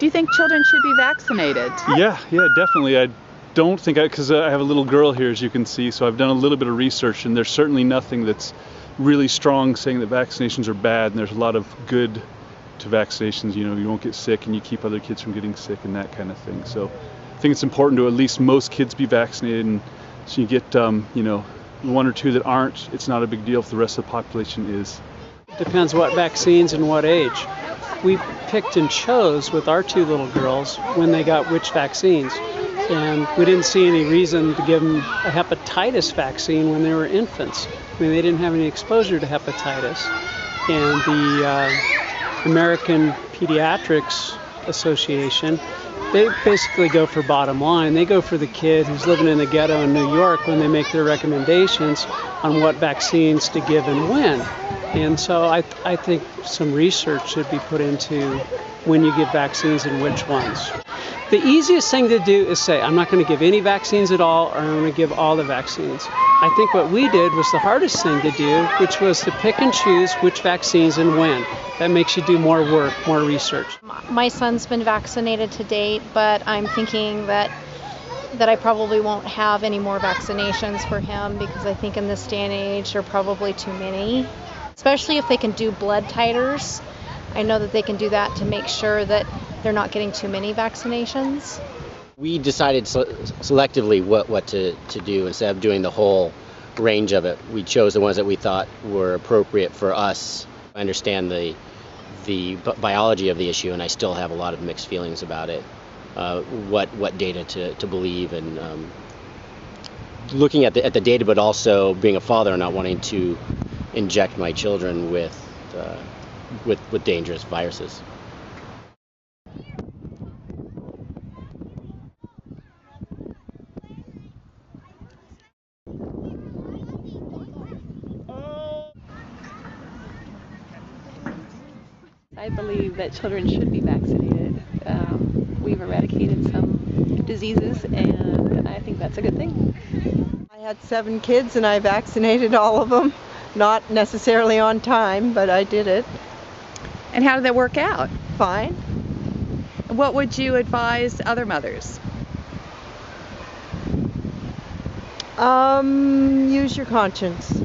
Do you think children should be vaccinated? Yeah, definitely. I don't think, because I have a little girl here, as you can see, so I've done a little bit of research, and there's certainly nothing that's really strong saying that vaccinations are bad, and there's a lot of good to vaccinations. You know, you won't get sick and you keep other kids from getting sick and that kind of thing. So I think it's important to at least most kids be vaccinated, and so you get, one or two that aren't, it's not a big deal if the rest of the population is. Depends what vaccines and what age. We picked and chose with our two little girls when they got which vaccines. And we didn't see any reason to give them a hepatitis vaccine when they were infants. I mean, they didn't have any exposure to hepatitis. And the American Pediatrics Association, they basically go for bottom line. They go for the kid who's living in the ghetto in New York when they make their recommendations on what vaccines to give and when. And so I think some research should be put into when you give vaccines and which ones. The easiest thing to do is say, I'm not going to give any vaccines at all, or I'm going to give all the vaccines. I think what we did was the hardest thing to do, which was to pick and choose which vaccines and when. That makes you do more work, more research. My son's been vaccinated to date, but I'm thinking that I probably won't have any more vaccinations for him, because I think in this day and age there are probably too many, especially if they can do blood titers. I know that they can do that to make sure that they're not getting too many vaccinations. We decided selectively what to do instead of doing the whole range of it. We chose the ones that we thought were appropriate for us. I understand the biology of the issue, and I still have a lot of mixed feelings about it. What data to believe, and looking at the data, but also being a father and not wanting to inject my children with dangerous viruses. I believe that children should be vaccinated. We've eradicated some diseases, and I think that's a good thing. I had 7 kids and I vaccinated all of them. Not necessarily on time, but I did it. And how did that work out? Fine. What would you advise other mothers? Use your conscience.